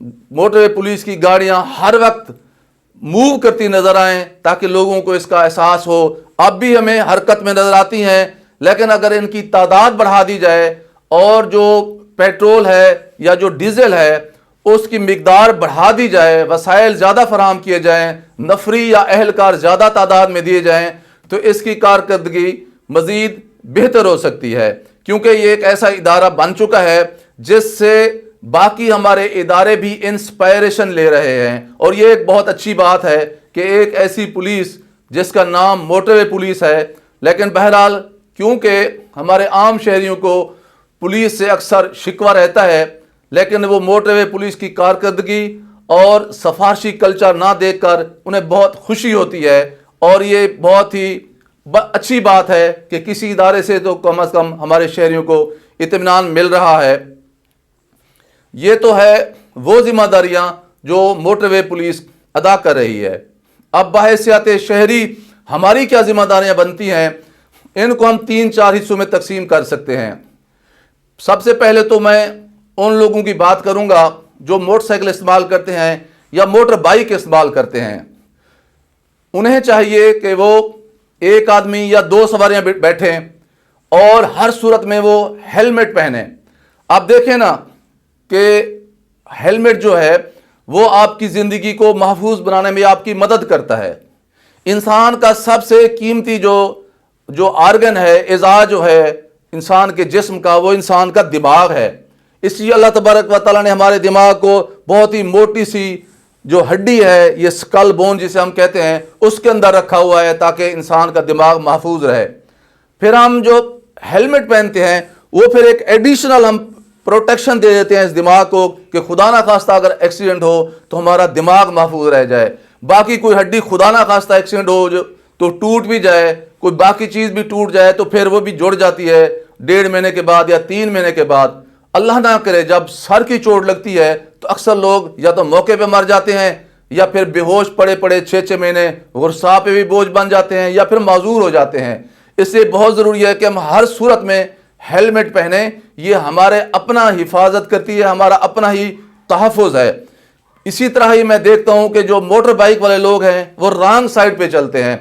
Motor وے police کی گاڑیاں ہر وقت موو کرتی نظر آئیں تاکہ لوگوں کو اس کا احساس ہو. اب بھی ہمیں حرکت میں نظر آتی ہیں، لیکن اگر ان کی تعداد بڑھا دی جائے اور جو پیٹرول ہے یا جو ڈیزل ہے اس کی مقدار بڑھا دی جائے، وسائل زیادہ فراہم کیے جائیں، نفری یا اہلکار زیادہ تعداد میں دیے جائیں، تو اس کی کارکردگی مزید بہتر ہو سکتی ہے. کیونکہ یہ ایک ایسا ادارہ بن چکا ہے جس سے باقی ہمارے ادارے بھی انسپائریشن لے رہے ہیں. اور یہ ایک بہت اچھی بات ہے کہ ایک ایسی پولیس جس کا نام موٹر وے پولیس ہے، لیکن بہرحال کیونکہ ہمارے عام شہریوں کو پولیس سے اکثر شکوہ رہتا ہے، لیکن وہ موٹر وے پولیس کی کارکردگی اور سفارشی کلچر نہ دیکھ کر انہیں بہت خوشی ہوتی ہے. اور یہ بہت ہی اچھی بات ہے کہ کسی ادارے سے تو کم از کم ہمارے شہریوں کو اطمینان مل رہا ہے. یہ تو ہے وہ ذمہ داریاں جو موٹر وے پولیس ادا کر رہی ہے. اب بحیثیت شہری ہماری کیا ذمہ داریاں بنتی ہیں، ان کو ہم 3-4 حصوں میں تقسیم کر سکتے ہیں. سب سے پہلے تو میں ان لوگوں کی بات کروں گا جو موٹر سائیکل استعمال کرتے ہیں یا موٹر بائک استعمال کرتے ہیں. انہیں چاہیے کہ وہ ایک آدمی یا 2 سواریاں بیٹھیں اور ہر صورت میں وہ ہیلمٹ پہنیں. آپ دیکھیں نا کہ ہیلمٹ جو ہے وہ آپ کی زندگی کو محفوظ بنانے میں آپ کی مدد کرتا ہے. انسان کا سب سے قیمتی جو آرگن ہے، اعضاء جو ہے انسان کے جسم کا، وہ انسان کا دماغ ہے. اس لیے اللہ تبارک و تعالیٰ نے ہمارے دماغ کو بہت ہی موٹی سی جو ہڈی ہے، یہ سکل بون جسے ہم کہتے ہیں، اس کے اندر رکھا ہوا ہے تاکہ انسان کا دماغ محفوظ رہے. پھر ہم جو ہیلمٹ پہنتے ہیں وہ پھر ایک ایڈیشنل ہم پروٹیکشن دے دیتے ہیں اس دماغ کو کہ خدا نہ خواستہ اگر ایکسیڈنٹ ہو تو ہمارا دماغ محفوظ رہ جائے. باقی کوئی ہڈی خدا نہ خواستہ ایکسیڈنٹ ہو تو ٹوٹ بھی جائے، کوئی باقی چیز بھی ٹوٹ جائے تو پھر وہ بھی جڑ جاتی ہے 1.5 مہینے کے بعد یا 3 مہینے کے بعد. اللہ نہ کرے جب سر کی چوٹ لگتی ہے تو اکثر لوگ یا تو موقع پہ مر جاتے ہیں یا پھر بے ہوش پڑے 6 مہینے غرصہ پہ بھی بوجھ بن جاتے ہیں یا پھر معذور ہو جاتے ہیں. اس لیے بہت ضروری ہے کہ ہم ہر صورت میں ہیلمٹ پہنیں. یہ ہمارے اپنا حفاظت کرتی ہے، ہمارا اپنا ہی تحفظ ہے. اسی طرح ہی میں دیکھتا ہوں کہ جو موٹر بائک والے لوگ ہیں وہ رانگ سائڈ پہ چلتے ہیں.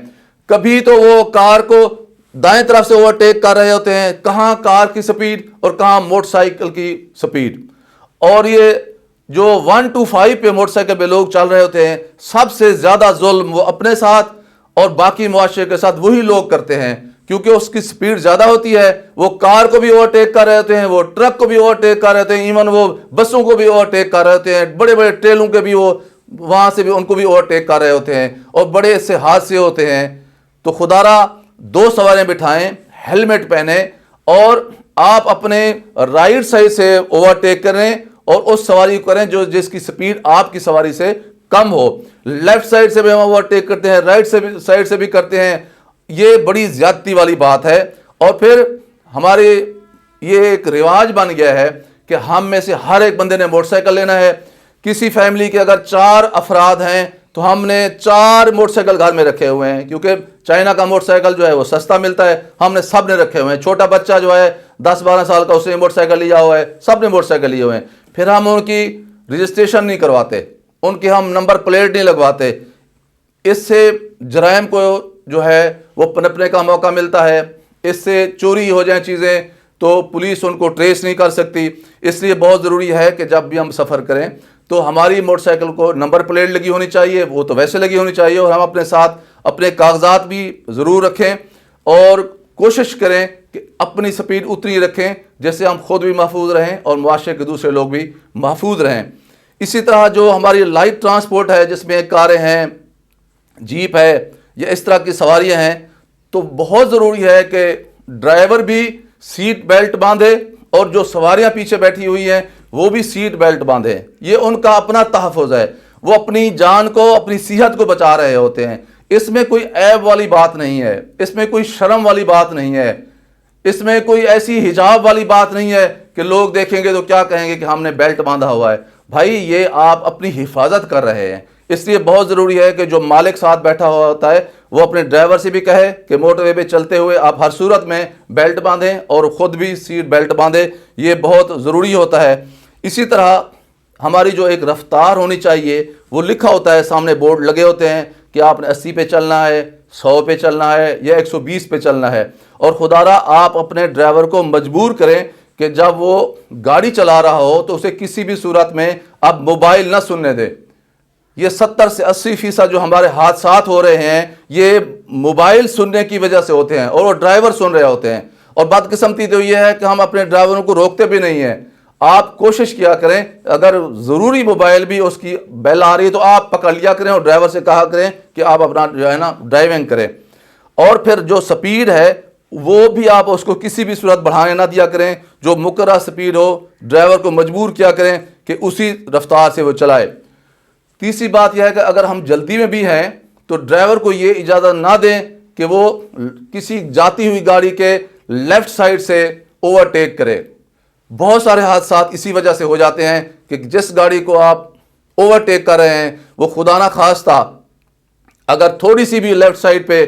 کبھی تو وہ کار کو دائیں طرف سے اوورٹیک کر رہے ہوتے ہیں، کہاں کار کی سپیڈ اور کہاں موٹر سائیکل کی سپیڈ. اور یہ جو 125 پہ موٹر سائیکل پہ لوگ چل رہے ہوتے ہیں، سب سے زیادہ ظلم وہ اپنے ساتھ اور باقی معاشرے کے ساتھ وہی لوگ کرتے ہیں، کیونکہ اس کی سپیڈ زیادہ ہوتی ہے. وہ کار کو بھی اوورٹیک کر رہے ہوتے ہیں، وہ ٹرک کو بھی اوورٹیک کر رہے ہوتے ہیں، ایون وہ بسوں کو بھی اوورٹیک کر رہے ہوتے ہیں، بڑے بڑے ٹریلوں کے بھی وہ وہاں سے بھی ان کو بھی اوورٹیک کر رہے ہوتے ہیں اور بڑے اس سے حادثے ہوتے ہیں. تو خدا را 2 سواریاں بٹھائیں، ہیلمٹ پہنیں اور آپ اپنے رائٹ سائڈ سے اوورٹیک کریں اور اس سواری کو کریں جس کی سپیڈ آپ کی سواری سے کم ہو. لیفٹ سائڈ سے بھی ہم اوورٹیک کرتے ہیں، رائٹ سائڈ سے بھی کرتے ہیں. یہ بڑی زیادتی والی بات ہے. اور پھر ہمارے یہ ایک رواج بن گیا ہے کہ ہم میں سے ہر ایک بندے نے موٹر سائیکل لینا ہے. کسی فیملی کے اگر 4 افراد ہیں تو ہم نے 4 موٹر سائیکل گھر میں رکھے ہوئے ہیں، کیونکہ چائنا کا موٹر سائیکل جو ہے وہ سستا ملتا ہے. ہم نے سب نے رکھے ہوئے ہیں. چھوٹا بچہ جو ہے 10-12 سال کا، اس نے موٹر سائیکل لیا ہوا ہے، سب نے موٹر سائیکل لیے ہوئے ہیں. پھر ہم ان کی رجسٹریشن نہیں کرواتے، ان کی ہم نمبر پلیٹ نہیں لگواتے. اس سے جرائم کو جو ہے وہ پنپنے کا موقع ملتا ہے. اس سے چوری ہو جائیں چیزیں تو پولیس ان کو ٹریس نہیں کر سکتی. اس لیے بہت ضروری ہے کہ جب بھی ہم سفر کریں تو ہماری موٹر سائیکل کو نمبر پلیٹ لگی ہونی چاہیے، وہ تو ویسے لگی ہونی چاہیے، اور ہم اپنے ساتھ اپنے کاغذات بھی ضرور رکھیں اور کوشش کریں کہ اپنی سپیڈ اتنی رکھیں جس سے ہم خود بھی محفوظ رہیں اور معاشرے کے دوسرے لوگ بھی محفوظ رہیں. اسی طرح جو ہماری لائٹ ٹرانسپورٹ ہے جس میں کاریں ہیں، جیپ ہے یا اس طرح کی سواریاں ہیں، تو بہت ضروری ہے کہ ڈرائیور بھی سیٹ بیلٹ باندھے اور جو سواریاں پیچھے بیٹھی ہوئی ہیں وہ بھی سیٹ بیلٹ باندھیں. یہ ان کا اپنا تحفظ ہے، وہ اپنی جان کو، اپنی صحت کو بچا رہے ہوتے ہیں. اس میں کوئی عیب والی بات نہیں ہے، اس میں کوئی شرم والی بات نہیں ہے، اس میں کوئی ایسی حجاب والی بات نہیں ہے کہ لوگ دیکھیں گے تو کیا کہیں گے کہ ہم نے بیلٹ باندھا ہوا ہے. بھائی یہ آپ اپنی حفاظت کر رہے ہیں. اس لیے بہت ضروری ہے کہ جو مالک ساتھ بیٹھا ہوا ہوتا ہے وہ اپنے ڈرائیور سے بھی کہے کہ موٹر وے پہ چلتے ہوئے آپ ہر صورت میں بیلٹ باندھیں اور خود بھی سیٹ بیلٹ باندھیں. یہ بہت ضروری ہوتا ہے. اسی طرح ہماری جو ایک رفتار ہونی چاہیے وہ لکھا ہوتا ہے، سامنے بورڈ لگے ہوتے ہیں کہ آپ نے 80 پہ چلنا ہے، 100 پہ چلنا ہے یا 120 پہ چلنا ہے. اور خدا را آپ اپنے ڈرائیور کو مجبور کریں کہ جب وہ گاڑی چلا رہا ہو تو اسے کسی بھی صورت میں آپ موبائل نہ سننے دیں. یہ 70 سے 80% جو ہمارے حادثات ہو رہے ہیں یہ موبائل سننے کی وجہ سے ہوتے ہیں اور وہ ڈرائیور سن رہے ہوتے ہیں. اور بدقسمتی تو یہ ہے کہ ہم اپنے ڈرائیوروں کو روکتے بھی نہیں ہیں. آپ کوشش کیا کریں، اگر ضروری موبائل بھی اس کی بیل آ رہی ہے تو آپ پکڑ لیا کریں اور ڈرائیور سے کہا کریں کہ آپ اپنا جو ہے نا ڈرائیونگ کریں. اور پھر جو سپیڈ ہے وہ بھی آپ اس کو کسی بھی صورت بڑھانے نہ دیا کریں. جو مقررہ سپیڈ ہو ڈرائیور کو مجبور کیا کریں کہ اسی رفتار سے وہ چلائے. تیسری بات یہ ہے کہ اگر ہم جلدی میں بھی ہیں تو ڈرائیور کو یہ اجازت نہ دیں کہ وہ کسی جاتی ہوئی گاڑی کے لیفٹ سائڈ سے اوورٹیک کرے. بہت سارے حادثات اسی وجہ سے ہو جاتے ہیں کہ جس گاڑی کو آپ اوورٹیک کر رہے ہیں وہ خدا نہ خواستہ اگر تھوڑی سی بھی لیفٹ سائڈ پہ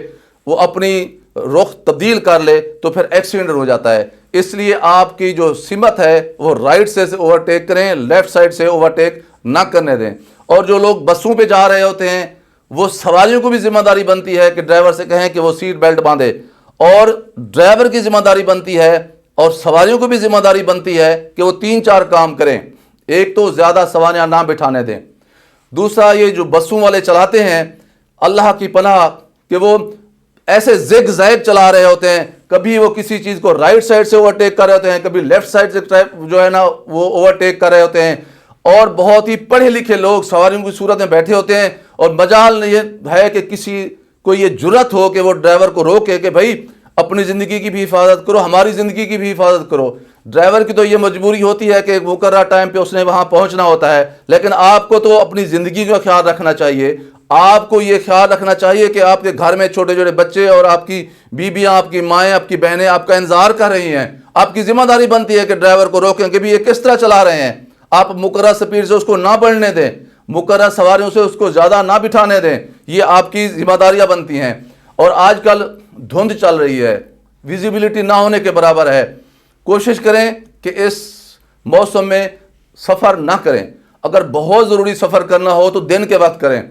وہ اپنی رخ تبدیل کر لے تو پھر ایکسیڈنٹ ہو جاتا ہے. اس لیے آپ کی جو سمت ہے وہ رائٹ سے اوورٹیک کریں، لیفٹ سائڈ سے اوورٹیک نہ کرنے دیں. اور جو لوگ بسوں پہ جا رہے ہوتے ہیں وہ سواریوں کو بھی ذمہ داری بنتی ہے کہ ڈرائیور سے کہیں کہ وہ سیٹ بیلٹ باندھے. اور ڈرائیور کی ذمہ داری بنتی ہے اور سواریوں کو بھی ذمہ داری بنتی ہے کہ وہ 3-4 کام کریں. ایک تو زیادہ سواریاں نہ بٹھانے دیں. دوسرا یہ جو بسوں والے چلاتے ہیں اللہ کی پناہ کہ وہ ایسے زگ زیگ چلا رہے ہوتے ہیں، کبھی وہ کسی چیز کو رائٹ سائڈ سے اوورٹیک کر رہے ہوتے ہیں، کبھی لیفٹ سائڈ سے جو ہے نا وہ اوورٹیک کر رہے ہوتے ہیں. اور بہت ہی پڑھے لکھے لوگ سواریوں کی صورت میں بیٹھے ہوتے ہیں اور مجال یہ ہے کہ کسی کو یہ جرت ہو کہ وہ ڈرائیور کو روکے کہ بھائی اپنی زندگی کی بھی حفاظت کرو، ہماری زندگی کی بھی حفاظت کرو. ڈرائیور کی تو یہ مجبوری ہوتی ہے کہ ایک مقررہ ٹائم پہ اس نے وہاں پہنچنا ہوتا ہے، لیکن آپ کو تو اپنی زندگی کا خیال رکھنا چاہیے. آپ کو یہ خیال رکھنا چاہیے کہ آپ کے گھر میں چھوٹے چھوٹے بچے اور آپ کی بیویاں، آپ کی مائیں، آپ کی بہنیں آپ کا انتظار کر رہی ہیں. آپ کی ذمہ داری بنتی ہے کہ ڈرائیور کو روکیں کہ بھی یہ کس طرح چلا رہے ہیں. آپ مقررہ سپیڈ سے اس کو نہ بڑھنے دیں، مقررہ سواریوں سے اس کو زیادہ نہ بٹھانے دیں. یہ آپ کی ذمہ داریاں بنتی ہیں. اور آج کل دھند چل رہی ہے، ویزیبلٹی نہ ہونے کے برابر ہے. کوشش کریں کہ اس موسم میں سفر نہ کریں. اگر بہت ضروری سفر کرنا ہو تو دن کے وقت کریں.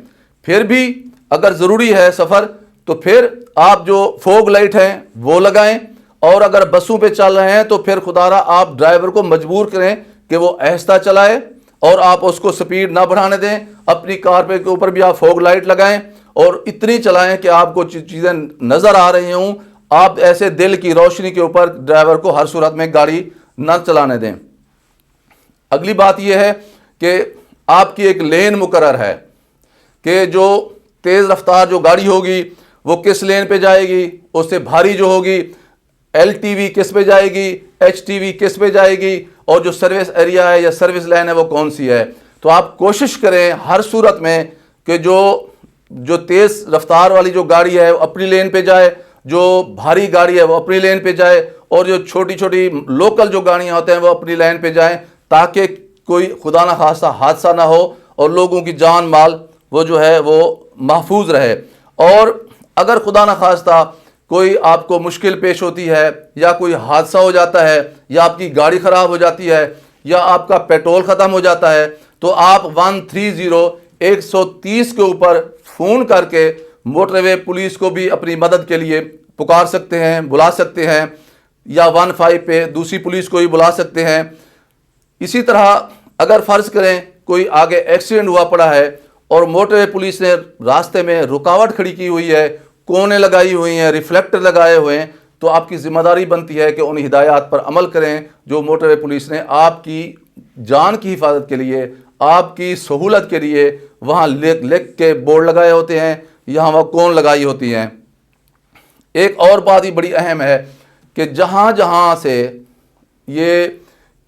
پھر بھی اگر ضروری ہے سفر تو پھر آپ جو فوگ لائٹ ہیں وہ لگائیں. اور اگر بسوں پہ چل رہے ہیں تو پھر خدا را آپ ڈرائیور کو مجبور کریں کہ وہ آہستہ چلائے اور آپ اس کو سپیڈ نہ بڑھانے دیں. اپنی کار پہ کے اوپر بھی آپ فوگ لائٹ لگائیں اور اتنی چلائیں کہ آپ کو چیزیں نظر آ رہی ہوں. آپ ایسے دل کی روشنی کے اوپر ڈرائیور کو ہر صورت میں گاڑی نہ چلانے دیں. اگلی بات یہ ہے کہ آپ کی ایک لین مقرر ہے کہ جو تیز رفتار جو گاڑی ہوگی وہ کس لین پہ جائے گی، اس سے بھاری جو ہوگی ایل ٹی وی کس پہ جائے گی، ایچ ٹی وی کس پہ جائے گی، اور جو سروس ایریا ہے یا سروس لین ہے وہ کون سی ہے. تو آپ کوشش کریں ہر صورت میں کہ جو تیز رفتار والی جو گاڑی ہے وہ اپنی لین پہ جائے، جو بھاری گاڑی ہے وہ اپنی لین پہ جائے، اور جو چھوٹی چھوٹی لوکل جو گاڑیاں ہوتے ہیں وہ اپنی لین پہ جائیں تاکہ کوئی خدا نہ خواستہ حادثہ نہ ہو اور لوگوں کی جان مال وہ جو ہے وہ محفوظ رہے. اور اگر خدا نہ خواستہ کوئی آپ کو مشکل پیش ہوتی ہے یا کوئی حادثہ ہو جاتا ہے یا آپ کی گاڑی خراب ہو جاتی ہے یا آپ کا پیٹرول ختم ہو جاتا ہے تو آپ 130 کے اوپر فون کر کے موٹر وے پولیس کو بھی اپنی مدد کے لیے پکار سکتے ہیں، بلا سکتے ہیں، یا 15 پہ دوسری پولیس کو بھی بلا سکتے ہیں. اسی طرح اگر فرض کریں کوئی آگے ایکسیڈنٹ ہوا پڑا ہے اور موٹر وے پولیس نے راستے میں رکاوٹ کھڑی کی ہوئی ہے، کونے لگائی ہوئی ہیں، ریفلیکٹر لگائے ہوئے ہیں، تو آپ کی ذمہ داری بنتی ہے کہ ان ہدایات پر عمل کریں جو موٹر وے پولیس نے آپ کی جان کی حفاظت کے لیے، آپ کی سہولت کے لیے وہاں لکھ کے بورڈ لگائے ہوتے ہیں، یہاں وہ کون لگائی ہوتی ہیں. ایک اور بات ہی بڑی اہم ہے کہ جہاں جہاں سے یہ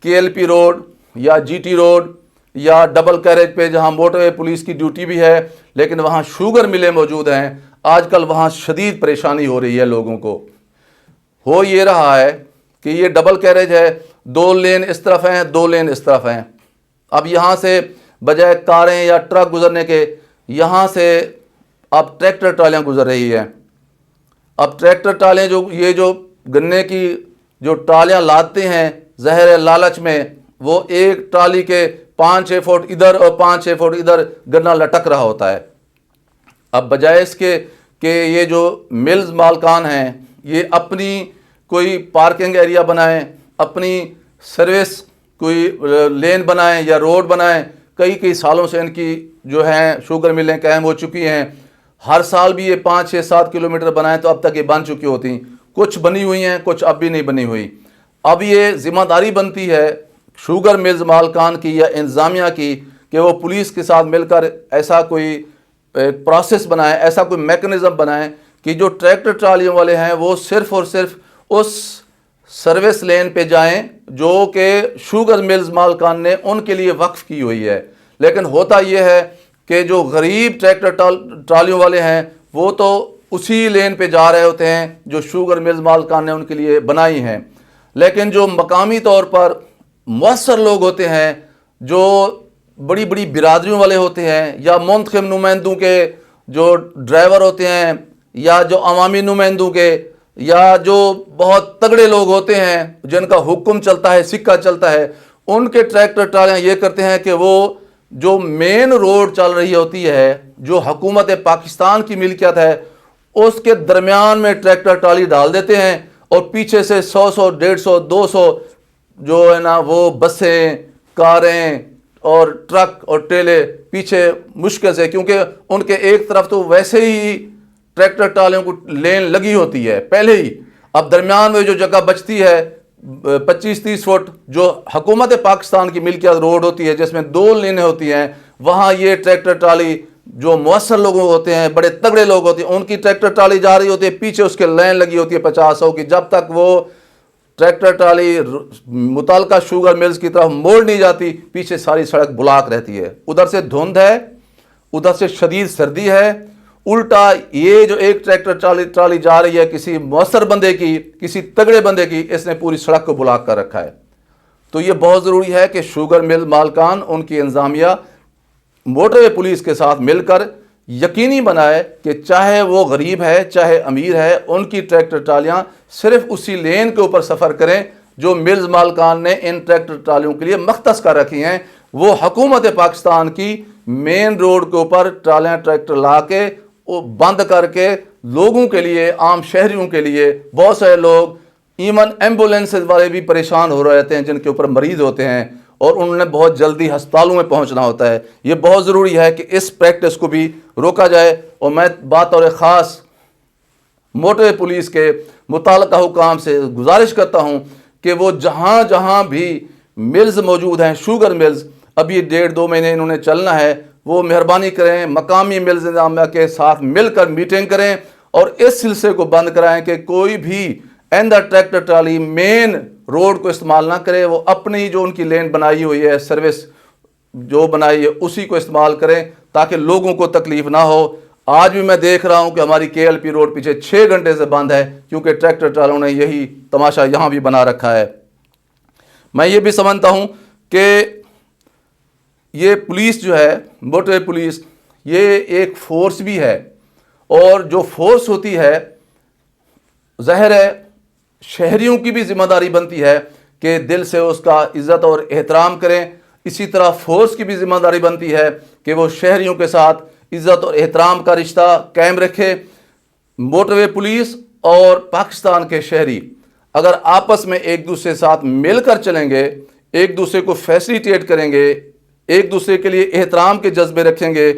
کے ایل پی روڈ یا جی ٹی روڈ یا ڈبل کیریج پہ جہاں موٹر وے پولیس کی ڈیوٹی بھی ہے لیکن وہاں شوگر ملیں موجود ہیں، آج کل وہاں شدید پریشانی ہو رہی ہے لوگوں کو. ہو یہ رہا ہے کہ یہ ڈبل کیریج ہے، 2 لین اس طرف ہیں، 2 لین اس طرف ہیں. اب یہاں سے بجائے کاریں یا ٹرک گزرنے کے یہاں سے اب ٹریکٹر ٹرالیاں گزر رہی ہیں. اب ٹریکٹر ٹرالیاں جو گنے کی جو ٹرالیاں لاتے ہیں زہر لالچ میں، وہ ایک ٹرالی کے 5-6 فٹ ادھر اور 5-6 فٹ ادھر گنا لٹک رہا ہوتا ہے۔ اب بجائے اس کے کہ یہ جو ملز مالکان ہیں یہ اپنی کوئی پارکنگ ایریا بنائیں، اپنی سروس کوئی لین بنائیں یا روڈ بنائیں، کئی سالوں سے ان کی جو ہیں شوگر ملیں قائم ہو چکی ہیں، ہر سال بھی یہ 5-6-7 کلومیٹر بنائیں تو اب تک یہ بن چکی ہوتی، کچھ بنی ہوئی ہیں، کچھ اب بھی نہیں بنی ہوئی۔ اب یہ ذمہ داری بنتی ہے شوگر ملز مالکان کی یا انتظامیہ کی کہ وہ پولیس کے ساتھ مل کر ایسا کوئی پروسیس بنائیں، ایسا کوئی میکنزم بنائیں کہ جو ٹریکٹر ٹرالیوں والے ہیں وہ صرف اور صرف اس سروس لین پہ جائیں جو کہ شوگر ملز مالکان نے ان کے لیے وقف کی ہوئی ہے۔ لیکن ہوتا یہ ہے کہ جو غریب ٹریکٹر ٹرالیوں والے ہیں وہ تو اسی لین پہ جا رہے ہوتے ہیں جو شوگر ملز مالکان نے ان کے لیے بنائی ہیں، لیکن جو مقامی طور پر مؤثر لوگ ہوتے ہیں، جو بڑی بڑی برادریوں والے ہوتے ہیں یا منتخب نمائندوں کے جو ڈرائیور ہوتے ہیں یا جو عوامی نمائندوں کے یا جو بہت تگڑے لوگ ہوتے ہیں جن کا حکم چلتا ہے، سکہ چلتا ہے، ان کے ٹریکٹر ٹرالیاں یہ کرتے ہیں کہ وہ جو مین روڈ چل رہی ہوتی ہے جو حکومت پاکستان کی ملکیت ہے اس کے درمیان میں ٹریکٹر ٹرالی ڈال دیتے ہیں اور پیچھے سے 100 150 200 جو ہے نا وہ بسیں، کاریں اور ٹرک اور ٹریلے پیچھے مشکل سے، کیونکہ ان کے ایک طرف تو ویسے ہی ٹریکٹر ٹرالیوں کو لین لگی ہوتی ہے پہلے ہی، اب درمیان میں جو جگہ بچتی ہے 25-30 فٹ جو حکومت پاکستان کی ملکیت روڈ ہوتی ہے جس میں 2 لینیں ہوتی ہیں، وہاں یہ ٹریکٹر ٹرالی جو مؤثر لوگ ہوتے ہیں، بڑے تگڑے لوگ ہوتے ہیں، ان کی ٹریکٹر ٹرالی جا رہی ہوتی ہے، پیچھے اس کے لین لگی ہوتی ہے 50-100 کی، جب تک وہ ٹریکٹر ٹرالی متعلقہ شوگر ملز کی طرف موڑ نہیں جاتی پیچھے ساری سڑک بلاک رہتی ہے، ادھر سے دھند ہے، ادھر سے شدید سردی ہے، الٹا یہ جو ایک ٹریکٹر ٹرالی جا رہی ہے کسی مؤثر بندے کی، کسی تگڑے بندے کی، اس نے پوری سڑک کو بلاک کر رکھا ہے۔ تو یہ بہت ضروری ہے کہ شوگر مل مالکان، ان کی انتظامیہ موٹر وے پولیس کے ساتھ مل کر یقینی بنائے کہ چاہے وہ غریب ہے چاہے امیر ہے، ان کی ٹریکٹر ٹرالیاں صرف اسی لین کے اوپر سفر کریں جو ملز مالکان نے ان ٹریکٹر ٹرالیوں کے لیے مختص کر رکھی ہیں۔ وہ حکومت پاکستان کی مین روڈ کے اوپر ٹرالیاں ٹریکٹر لا کے وہ بند کر کے لوگوں کے لیے، عام شہریوں کے لیے، بہت سارے لوگ ایون ایمبولینس والے بھی پریشان ہو رہے ہیں جن کے اوپر مریض ہوتے ہیں اور انہوں نے بہت جلدی ہسپتالوں میں پہنچنا ہوتا ہے۔ یہ بہت ضروری ہے کہ اس پریکٹس کو بھی روکا جائے، اور میں بطور خاص موٹر وے پولیس کے متعلقہ حکام سے گزارش کرتا ہوں کہ وہ جہاں جہاں بھی ملز موجود ہیں، شوگر ملز، ابھی 1.5-2 مہینے انہوں نے چلنا ہے، وہ مہربانی کریں مقامی ملز انتظامیہ کے ساتھ مل کر میٹنگ کریں اور اس سلسلے کو بند کرائیں کہ کوئی بھی آئندہ ٹریکٹر ٹرالی مین روڈ کو استعمال نہ کرے، وہ اپنی جو ان کی لین بنائی ہوئی ہے، سروس جو بنائی ہے اسی کو استعمال کریں تاکہ لوگوں کو تکلیف نہ ہو۔ آج بھی میں دیکھ رہا ہوں کہ ہماری KLP روڈ پیچھے 6 گھنٹے سے بند ہے کیونکہ ٹریکٹر ٹرالیوں نے یہی تماشا یہاں بھی بنا رکھا ہے۔ میں یہ بھی سمجھتا ہوں کہ یہ پولیس جو ہے، موٹر وے پولیس، یہ ایک فورس بھی ہے، اور جو فورس ہوتی ہے ظاہر ہے شہریوں کی بھی ذمہ داری بنتی ہے کہ دل سے اس کا عزت اور احترام کریں، اسی طرح فورس کی بھی ذمہ داری بنتی ہے کہ وہ شہریوں کے ساتھ عزت اور احترام کا رشتہ قائم رکھے۔ موٹر وے پولیس اور پاکستان کے شہری اگر آپس میں ایک دوسرے ساتھ مل کر چلیں گے، ایک دوسرے کو فیسیلیٹیٹ کریں گے، ایک دوسرے کے لیے احترام کے جذبے رکھیں گے،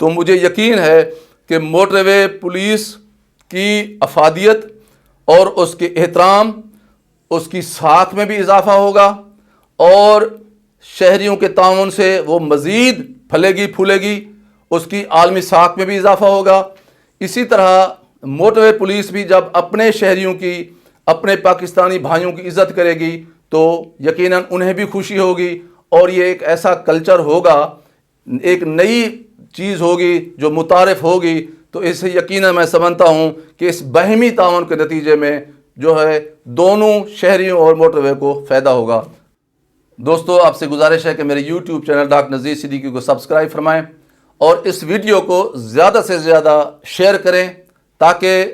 تو مجھے یقین ہے کہ موٹر وے پولیس کی افادیت اور اس کے احترام، اس کی ساکھ میں بھی اضافہ ہوگا اور شہریوں کے تعاون سے وہ مزید پھلے گی پھولے گی، اس کی عالمی ساکھ میں بھی اضافہ ہوگا۔ اسی طرح موٹر وے پولیس بھی جب اپنے شہریوں کی، اپنے پاکستانی بھائیوں کی عزت کرے گی تو یقیناً انہیں بھی خوشی ہوگی، اور یہ ایک ایسا کلچر ہوگا، ایک نئی چیز ہوگی جو متعارف ہوگی، تو اس سے یقیناً میں سمجھتا ہوں کہ اس باہمی تعاون کے نتیجے میں جو ہے دونوں شہریوں اور موٹر وے کو فائدہ ہوگا۔ دوستو، آپ سے گزارش ہے کہ میرے YouTube channel doctor Nazir Siddiqui کو سبسکرائب فرمائیں اور اس ویڈیو کو زیادہ سے زیادہ شیئر کریں تاکہ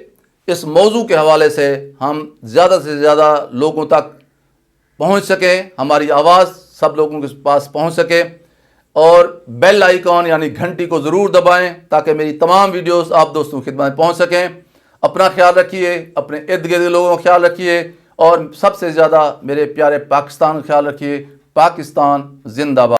اس موضوع کے حوالے سے ہم زیادہ سے زیادہ لوگوں تک پہنچ سکیں، ہماری آواز سب لوگوں کے پاس پہنچ سکے، اور بیل آئیکن یعنی گھنٹی کو ضرور دبائیں تاکہ میری تمام ویڈیوز آپ دوستوں کی خدمت میں پہنچ سکیں۔ اپنا خیال رکھیے، اپنے ارد گرد لوگوں کا خیال رکھیے، اور سب سے زیادہ میرے پیارے پاکستان کا خیال رکھیے۔ پاکستان زندہ باد۔